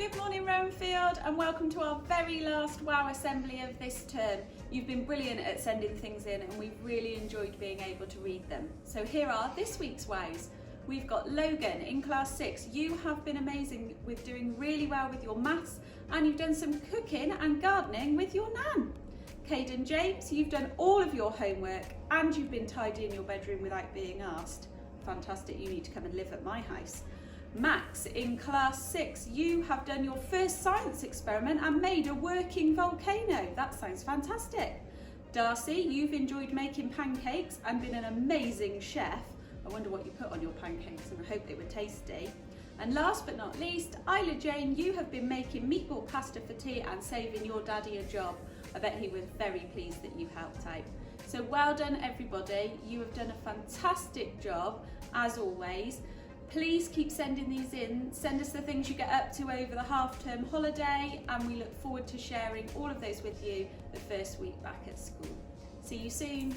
Good morning Rowanfield and welcome to our very last WOW assembly of this term. You've been brilliant at sending things in and we've really enjoyed being able to read them. So here are this week's WOWs. We've got Logan in class 6. You have been amazing with doing really well with your maths and you've done some cooking and gardening with your nan. Caden James, you've done all of your homework and you've been tidying your bedroom without being asked. Fantastic, you need to come and live at my house. Max, in class 6, you have done your first science experiment and made a working volcano. That sounds fantastic. Darcy, you've enjoyed making pancakes and been an amazing chef. I wonder what you put on your pancakes and I hope they were tasty. And last but not least, Isla Jane, you have been making meatball pasta for tea and saving your daddy a job. I bet he was very pleased that you helped out. So well done everybody, you have done a fantastic job as always. Please keep sending these in, send us the things you get up to over the half-term holiday and we look forward to sharing all of those with you the first week back at school. See you soon.